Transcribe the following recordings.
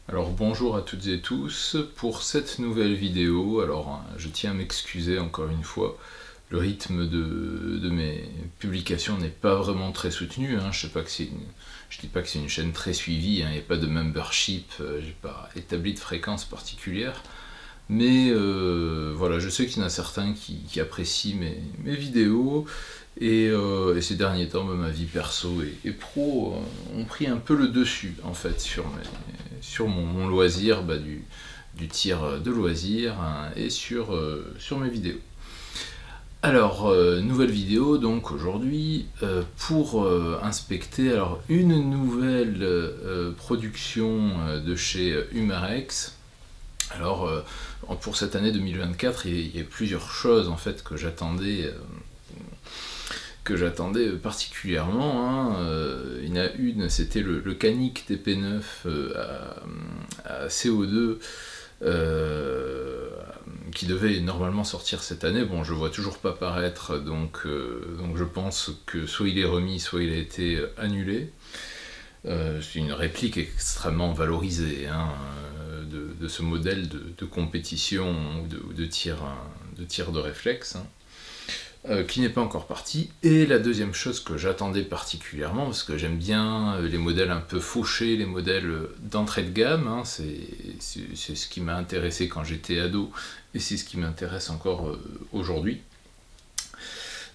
Alors bonjour à toutes et tous pour cette nouvelle vidéo. Alors je tiens à m'excuser encore une fois, le rythme de mes publications n'est pas vraiment très soutenu, hein. Je dis pas que c'est une chaîne très suivie, hein. Il n'y a pas de membership, j'ai pas établi de fréquence particulière, mais voilà, je sais qu'il y en a certains qui apprécient mes vidéos. Et ces derniers temps, ma vie perso et pro ont pris un peu le dessus en fait sur mon loisir, du tir de loisir, hein, et sur mes vidéos. Alors, nouvelle vidéo donc aujourd'hui pour inspecter alors, une nouvelle production de chez Humarex. Alors, pour cette année 2024, il y a plusieurs choses en fait que j'attendais particulièrement, hein. Il y en a une, c'était le Canik TP9 à CO2 qui devait normalement sortir cette année. Bon, je ne vois toujours pas paraître, donc je pense que soit il est remis, soit il a été annulé. C'est une réplique extrêmement valorisée, hein, de ce modèle de compétition ou de tir de réflexe, hein. Qui n'est pas encore parti. Et la deuxième chose que j'attendais particulièrement, parce que j'aime bien les modèles un peu fauchés, les modèles d'entrée de gamme, hein, c'est ce qui m'a intéressé quand j'étais ado, et c'est ce qui m'intéresse encore aujourd'hui.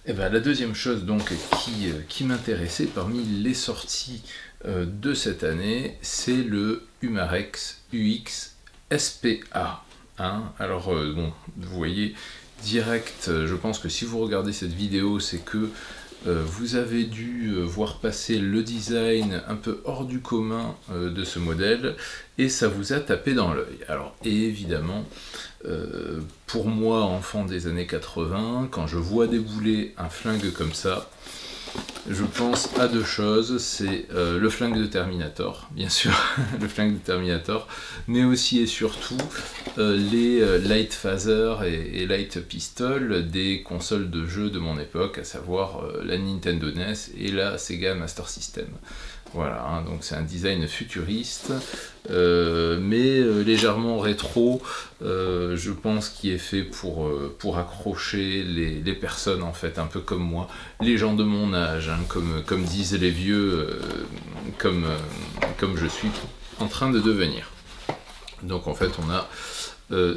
Et ben, la deuxième chose donc qui m'intéressait parmi les sorties de cette année, c'est le Humarex UX SPA. Hein. Alors bon, vous voyez direct, je pense que si vous regardez cette vidéo, c'est que vous avez dû voir passer le design un peu hors du commun de ce modèle, et ça vous a tapé dans l'œil. Alors évidemment, pour moi, enfant des années 80, quand je vois débouler un flingue comme ça, je pense à deux choses. C'est le flingue de Terminator, bien sûr, le flingue de Terminator, mais aussi et surtout les Light Phaser et Light Pistol des consoles de jeux de mon époque, à savoir la Nintendo NES et la Sega Master System. Voilà, hein, donc c'est un design futuriste, mais légèrement rétro, je pense, qui est fait pour accrocher les personnes, en fait, un peu comme moi, les gens de mon âge, hein, comme disent les vieux, comme je suis en train de devenir. Donc en fait, on a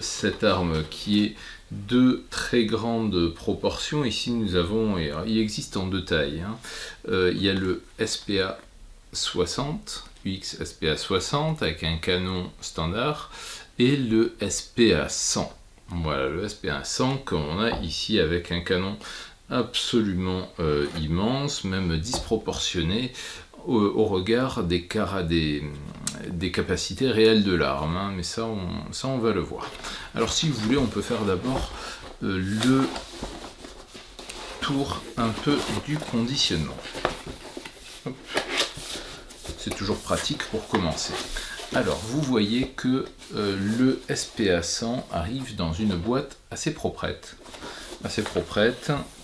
cette arme qui est de très grandes proportions. Ici, nous avons, et il existe en deux tailles, hein. Il y a le SPA 60, UX SPA 60 avec un canon standard, et le SPA 100. Voilà, le SPA 100 qu'on a ici avec un canon absolument immense, même disproportionné au regard des capacités réelles de l'arme, hein, mais ça on va le voir. Alors si vous voulez, on peut faire d'abord le tour un peu du conditionnement. Hop. C'est toujours pratique pour commencer. Alors, vous voyez que le SPA 100 arrive dans une boîte assez proprette,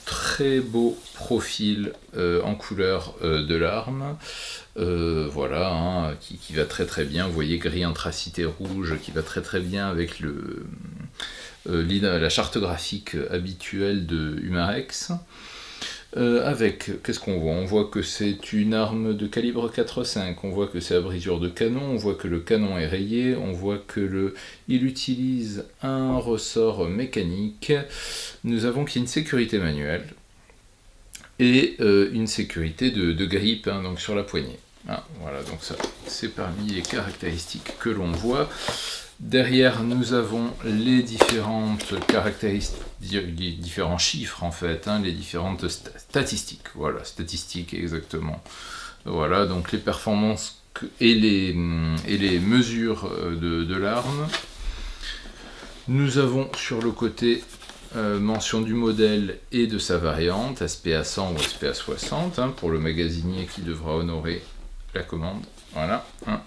très beau profil en couleur de l'arme, voilà, hein, qui va très très bien. Vous voyez, gris anthracité rouge, qui va très très bien avec la charte graphique habituelle de Humarex. Avec, qu'est-ce qu'on voit? On voit que c'est une arme de calibre 4,5, on voit que c'est à brisure de canon, on voit que le canon est rayé, on voit que il utilise un ressort mécanique. Nous avons qu'il y a une sécurité manuelle et une sécurité de grippe, hein, donc sur la poignée. Ah, voilà, donc ça, c'est parmi les caractéristiques que l'on voit. Derrière, nous avons les différentes caractéristiques, les différents chiffres en fait, hein, les différentes statistiques. Voilà, statistiques exactement. Voilà, donc les performances et les mesures de l'arme. Nous avons sur le côté mention du modèle et de sa variante, SPA 100 ou SPA 60, hein, pour le magasinier qui devra honorer la commande. Voilà. Hein.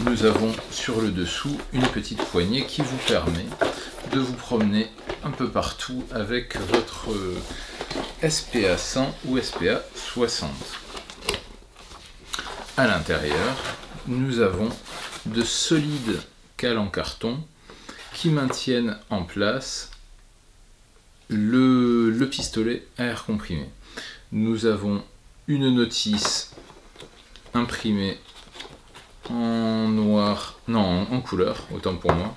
Nous avons sur le dessous une petite poignée qui vous permet de vous promener un peu partout avec votre SPA 100 ou SPA 60. À l'intérieur, nous avons de solides cales en carton qui maintiennent en place le pistolet à air comprimé. Nous avons une notice imprimée en noir, non, en couleur, autant pour moi,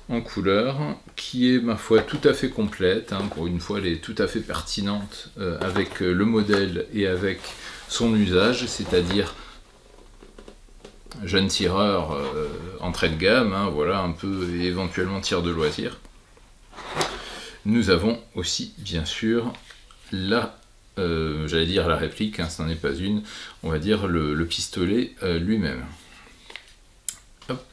en couleur, qui est ma foi tout à fait complète, hein, pour une fois elle est tout à fait pertinente avec le modèle et avec son usage, c'est-à-dire jeune tireur entrée de gamme, hein, voilà, un peu éventuellement tir de loisir. Nous avons aussi bien sûr la, j'allais dire la réplique, hein, ce n'en est pas une, on va dire le pistolet lui-même. Hop.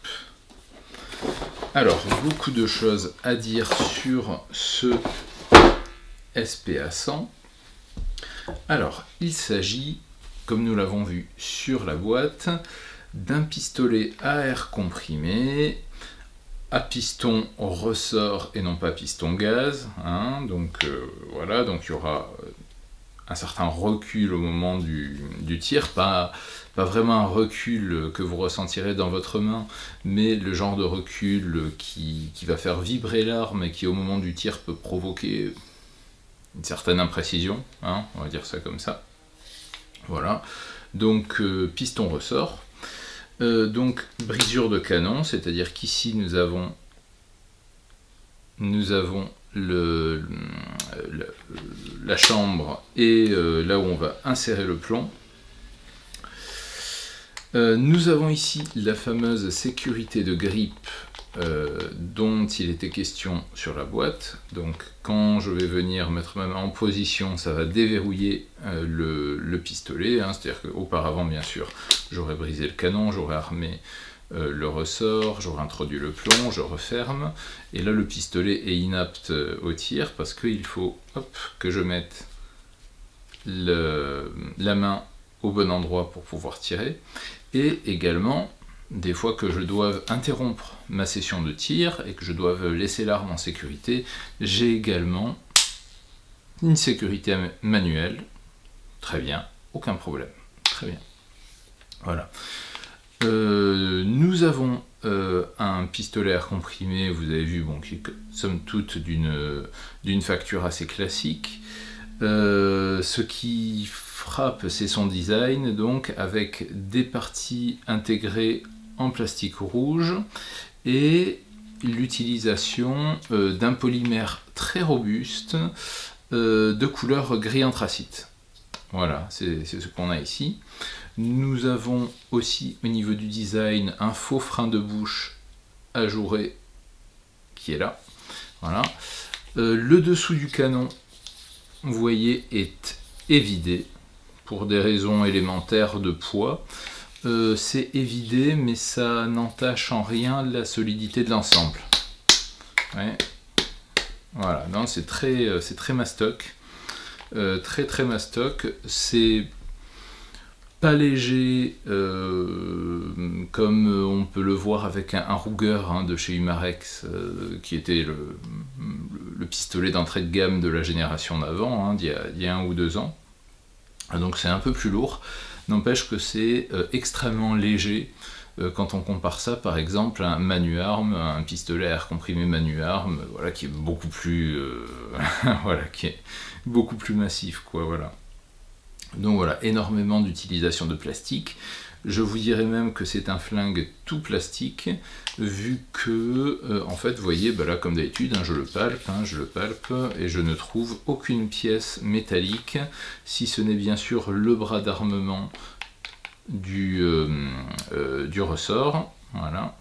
Alors, beaucoup de choses à dire sur ce SPA-100. Alors, il s'agit, comme nous l'avons vu sur la boîte, d'un pistolet à air comprimé, à piston ressort et non pas piston gaz. Hein, donc voilà, donc il y aura un certain recul au moment du tir, pas vraiment un recul que vous ressentirez dans votre main, mais le genre de recul qui va faire vibrer l'arme et qui au moment du tir peut provoquer une certaine imprécision, hein, on va dire ça comme ça. Voilà, donc piston ressort. Donc brisure de canon, c'est-à-dire qu'ici nous avons la chambre et là où on va insérer le plomb. Nous avons ici la fameuse sécurité de grippe dont il était question sur la boîte. Donc quand je vais venir mettre ma main en position, ça va déverrouiller le pistolet, hein, c'est-à-dire qu'auparavant bien sûr j'aurais brisé le canon, j'aurais armé le ressort, j'aurais introduit le plomb, je referme, et là le pistolet est inapte au tir parce qu'il faut que je mette la main au bon endroit pour pouvoir tirer, et également des fois que je dois interrompre ma session de tir et que je dois laisser l'arme en sécurité, j'ai également une sécurité manuelle. Très bien, aucun problème, très bien. Voilà. Nous avons un pistolet à air comprimé, vous avez vu, bon, qui est somme toute d'une facture assez classique. Ce qui frappe, c'est son design, donc avec des parties intégrées en plastique rouge et l'utilisation d'un polymère très robuste de couleur gris anthracite. Voilà, c'est ce qu'on a ici. Nous avons aussi au niveau du design un faux frein de bouche ajouré qui est là. Voilà. Le dessous du canon, vous voyez, est évidé pour des raisons élémentaires de poids. C'est évidé, mais ça n'entache en rien la solidité de l'ensemble. Ouais. Voilà, non, c'est très mastoc. Très mastoc. C'est pas léger comme on peut le voir avec un Ruger hein, de chez Umarex qui était le pistolet d'entrée de gamme de la génération d'avant, hein, d'il y a 1 ou 2 ans. Donc c'est un peu plus lourd, n'empêche que c'est extrêmement léger quand on compare ça par exemple à un Manuarm, un pistolet à air comprimé Manuarm, voilà, qui est beaucoup plus voilà, qui est beaucoup plus massif, quoi, voilà. Donc voilà, énormément d'utilisation de plastique. Je vous dirais même que c'est un flingue tout plastique, vu que, en fait, vous voyez, bah là, comme d'habitude, hein, je le palpe, et je ne trouve aucune pièce métallique, si ce n'est bien sûr le bras d'armement du ressort, voilà.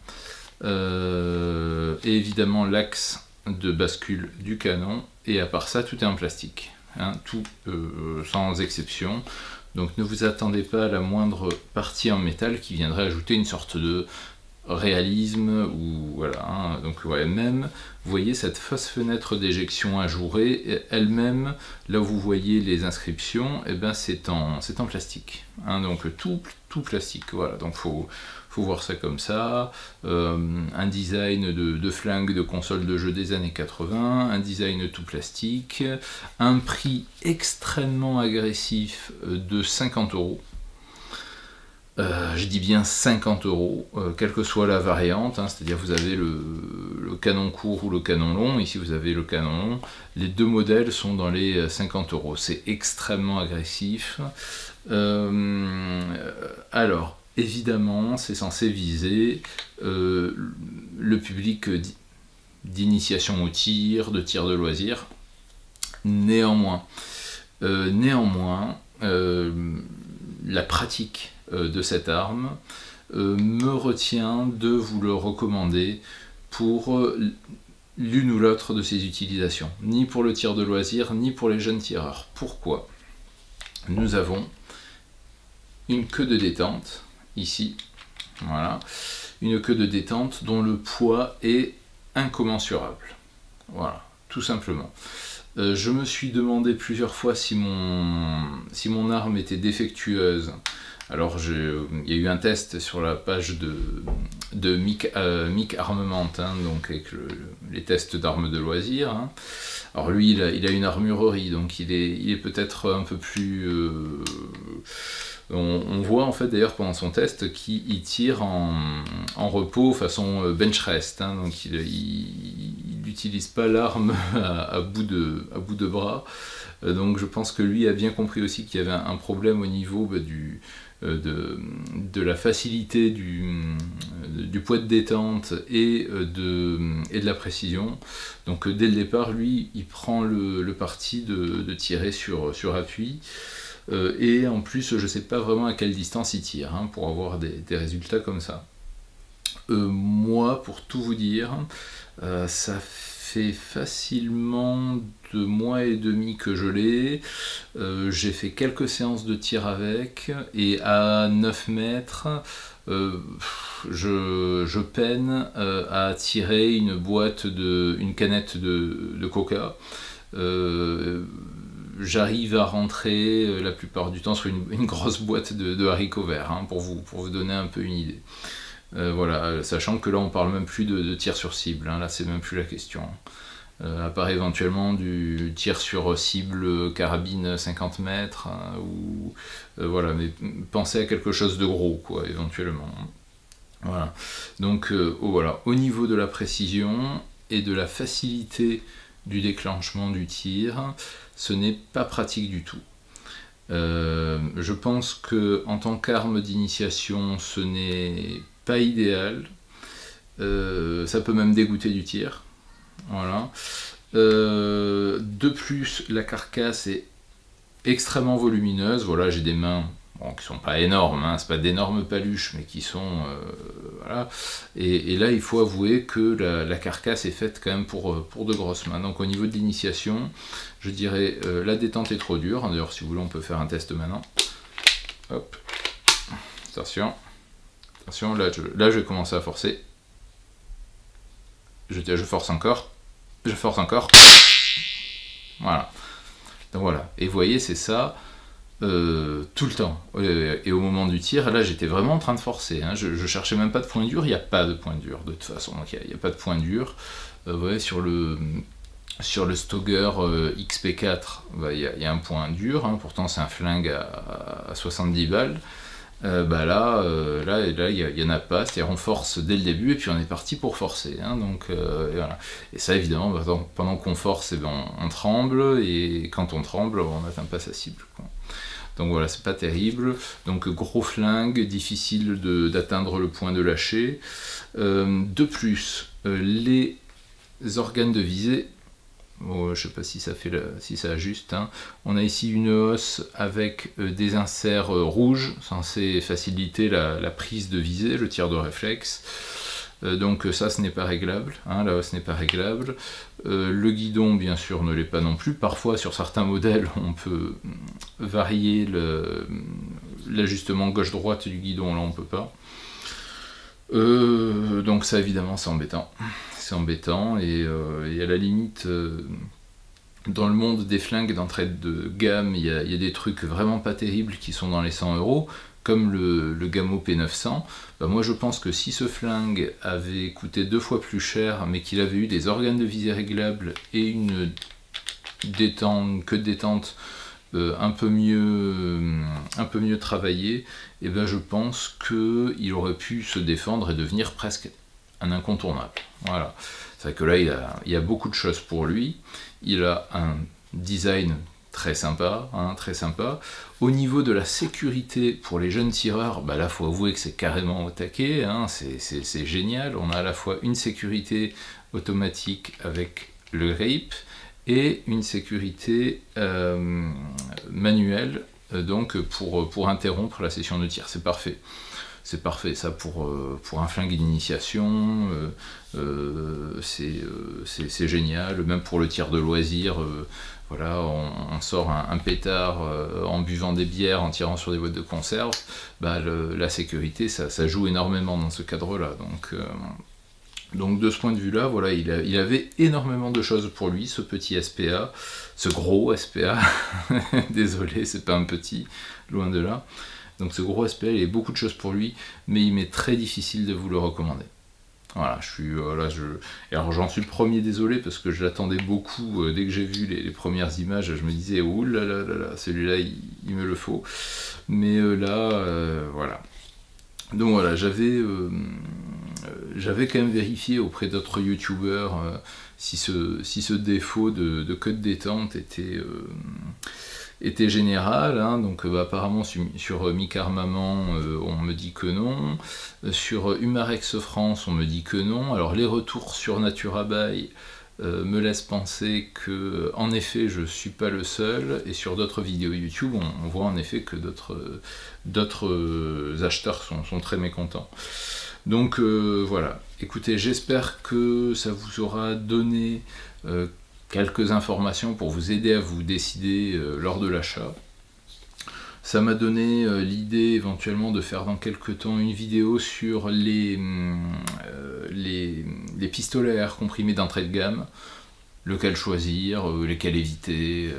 Et évidemment l'axe de bascule du canon, et à part ça, tout est en plastique. Hein, tout sans exception, donc ne vous attendez pas à la moindre partie en métal qui viendrait ajouter une sorte de réalisme ou voilà, hein, donc ouais, même vous voyez cette fausse fenêtre d'éjection ajourée elle-même, là où vous voyez les inscriptions, et ben c'est en plastique, hein, donc tout plastique, voilà, donc faut voir ça comme ça. Un design de flingue de console de jeu des années 80, un design tout plastique, un prix extrêmement agressif de 50 €. Je dis bien 50 €, quelle que soit la variante, hein, c'est-à-dire vous avez le canon court ou le canon long, ici vous avez le canon long, les deux modèles sont dans les 50 €, c'est extrêmement agressif. Alors, évidemment, c'est censé viser le public d'initiation au tir, de tir de loisir. Néanmoins, la pratique de cette arme me retient de vous le recommander pour l'une ou l'autre de ses utilisations, ni pour le tir de loisir, ni pour les jeunes tireurs. Pourquoi? Nous avons une queue de détente, ici, voilà, une queue de détente dont le poids est incommensurable, voilà, tout simplement. Je me suis demandé plusieurs fois si mon arme était défectueuse. Alors, il y a eu un test sur la page de Mick Armement, hein, donc avec les tests d'armes de loisirs. Hein. Alors lui, il a une armurerie, donc il est peut-être un peu plus... on voit en fait d'ailleurs pendant son test qu'il tire en repos façon bench rest, hein, donc il n'utilise pas l'arme à bout de bras. Donc je pense que lui a bien compris aussi qu'il y avait un problème au niveau de la facilité du poids de détente et de la précision. Donc dès le départ, lui, il prend le parti de tirer sur appui. Et en plus, je ne sais pas vraiment à quelle distance il tire, hein, pour avoir des résultats comme ça. Moi, pour tout vous dire, ça fait facilement 2 mois et demi que je l'ai. J'ai fait quelques séances de tir avec, et à 9 mètres, je peine à tirer une canette de coca. J'arrive à rentrer la plupart du temps sur une grosse boîte de haricots verts, hein, pour vous donner un peu une idée. Voilà, sachant que là on parle même plus de tir sur cible, hein, là c'est même plus la question. À part éventuellement du tir sur cible carabine 50 mètres, hein, ou voilà, mais pensez à quelque chose de gros, quoi, éventuellement. Voilà, donc voilà, au niveau de la précision et de la facilité du déclenchement du tir, ce n'est pas pratique du tout. Je pense que en tant qu'arme d'initiation, ce n'est pas idéal. Ça peut même dégoûter du tir. Voilà. De plus, la carcasse est extrêmement volumineuse. Voilà, j'ai des mains qui sont pas énormes, hein, c'est pas d'énormes paluches, mais qui sont voilà. Et là, il faut avouer que la carcasse est faite quand même pour de grosses mains. Donc au niveau de l'initiation, je dirais la détente est trop dure. D'ailleurs, si vous voulez, on peut faire un test maintenant. Hop, attention, attention. Là, je vais commencer à forcer. Je force encore. Je force encore. Voilà. Donc voilà. Et vous voyez, c'est ça. Tout le temps, et au moment du tir, là j'étais vraiment en train de forcer, hein. Je cherchais même pas de point dur, il n'y a pas de point dur de toute façon, donc il n'y a pas de point dur. Vous voyez, sur le Stoeger XP4, il y a un point dur, hein. Pourtant c'est un flingue à 70 balles. Là il y en a pas, c'est-à-dire on force dès le début et puis on est parti pour forcer, hein, donc et voilà. Et ça évidemment, pendant qu'on force, on tremble, et quand on tremble, on n'atteint pas sa cible, quoi. Donc voilà, c'est pas terrible. Donc gros flingue, difficile d'atteindre le point de lâcher. De plus, les organes de visée, je sais pas si ça ajuste, hein. On a ici une hausse avec des inserts rouges, censés faciliter la prise de visée, le tir de réflexe. Donc ça, ce n'est pas réglable, hein, la hausse n'est pas réglable. Le guidon, bien sûr, ne l'est pas non plus. Parfois, sur certains modèles, on peut varier l'ajustement gauche-droite du guidon, là on peut pas. Donc ça, évidemment, c'est embêtant. C'est embêtant, et à la limite... dans le monde des flingues d'entrée de gamme, il y a des trucs vraiment pas terribles qui sont dans les 100 €, comme le Gamo P900. Moi je pense que si ce flingue avait coûté 2 fois plus cher, mais qu'il avait eu des organes de visée réglables et une queue de détente un peu mieux travaillé, et ben je pense qu'il aurait pu se défendre et devenir presque un incontournable. Voilà. C'est vrai que là, il y a beaucoup de choses pour lui. Il a un design très sympa, hein, très sympa. Au niveau de la sécurité pour les jeunes tireurs, bah là, faut avouer que c'est carrément au taquet, hein, c'est génial. On a à la fois une sécurité automatique avec le grip et une sécurité manuelle, donc pour interrompre la session de tir. C'est parfait. C'est parfait, ça, pour un flingue d'initiation, c'est génial, même pour le tir de loisir, voilà, on sort un pétard en buvant des bières, en tirant sur des boîtes de conserve, bah, la sécurité, ça joue énormément dans ce cadre-là, donc de ce point de vue-là, voilà, il avait énormément de choses pour lui, ce petit SPA, ce gros SPA, désolé, c'est pas un petit, loin de là. Donc ce gros SPA, il y a beaucoup de choses pour lui, mais il m'est très difficile de vous le recommander. Voilà, alors j'en suis le premier désolé, parce que je l'attendais beaucoup, dès que j'ai vu les premières images, je me disais, ouh là là là là, celui-là, il me le faut. Mais voilà. Donc voilà, j'avais quand même vérifié auprès d'autres youtubeurs si ce défaut de queue de détente était général, hein. Donc apparemment sur Micarmament on me dit que non, sur Humarex France on me dit que non, alors les retours sur Naturabuy me laissent penser que en effet je suis pas le seul, et sur d'autres vidéos YouTube on voit en effet que d'autres acheteurs sont très mécontents. Donc voilà, écoutez, j'espère que ça vous aura donné quelques informations pour vous aider à vous décider lors de l'achat. Ça m'a donné l'idée éventuellement de faire dans quelques temps une vidéo sur les pistolets à air comprimé d'entrée de gamme, lequel choisir, lesquels éviter,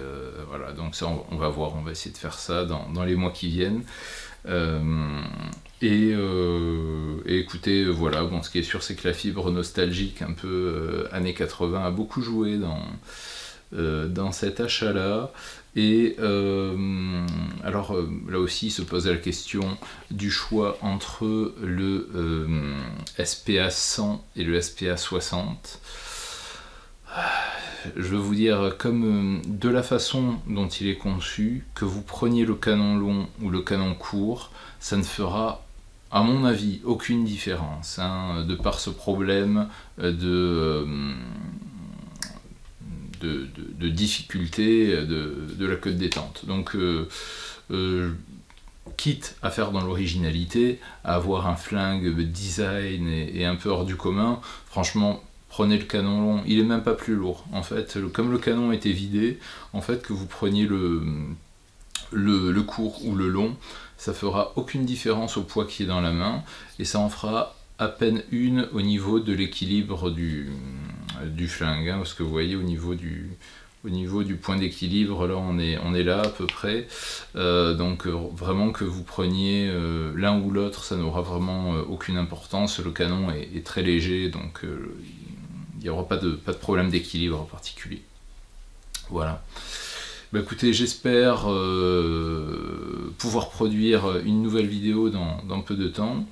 voilà, donc ça on va voir, on va essayer de faire ça dans les mois qui viennent. Et écoutez, voilà, bon, ce qui est sûr, c'est que la fibre nostalgique un peu années 80 a beaucoup joué dans cet achat-là. Et alors là aussi se pose la question du choix entre le SPA 100 et le SPA 60. Je veux vous dire, comme de la façon dont il est conçu, que vous preniez le canon long ou le canon court, ça ne fera, à mon avis, aucune différence, hein, de par ce problème de difficulté de la queue de détente. Donc, quitte à faire dans l'originalité, à avoir un flingue design et un peu hors du commun, franchement, prenez le canon long, il est même pas plus lourd. En fait, comme le canon était vidé, en fait, que vous preniez le court ou le long, ça fera aucune différence au poids qui est dans la main, et ça en fera à peine une au niveau de l'équilibre du flingue, hein, parce que vous voyez au niveau du point d'équilibre, là on est là à peu près, donc vraiment que vous preniez l'un ou l'autre, ça n'aura vraiment aucune importance. Le canon est très léger, donc il n'y aura pas de problème d'équilibre en particulier. Voilà. Bah écoutez, j'espère pouvoir produire une nouvelle vidéo dans peu de temps.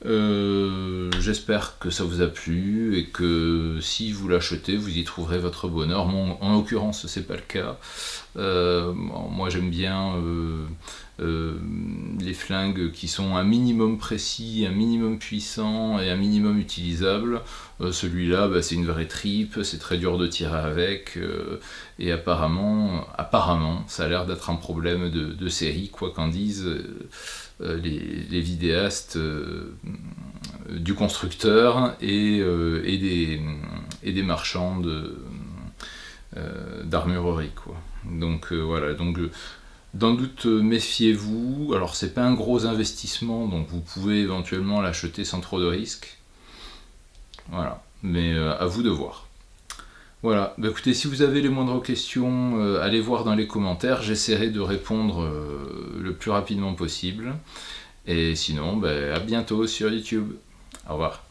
J'espère que ça vous a plu et que si vous l'achetez, vous y trouverez votre bonheur. Moi, en l'occurrence, c'est pas le cas. Moi, j'aime bien les flingues qui sont un minimum précis, un minimum puissant et un minimum utilisable. Celui-là, bah, c'est une vraie tripe, c'est très dur de tirer avec, et apparemment, ça a l'air d'être un problème de série, quoi qu'en disent les vidéastes du constructeur et des marchands d'armurerie, quoi. Donc voilà, donc dans le doute, méfiez-vous. Alors c'est pas un gros investissement, donc vous pouvez éventuellement l'acheter sans trop de risques. Voilà, mais à vous de voir. Voilà, bah écoutez, si vous avez les moindres questions, allez voir dans les commentaires, j'essaierai de répondre le plus rapidement possible. Et sinon, bah, à bientôt sur YouTube. Au revoir.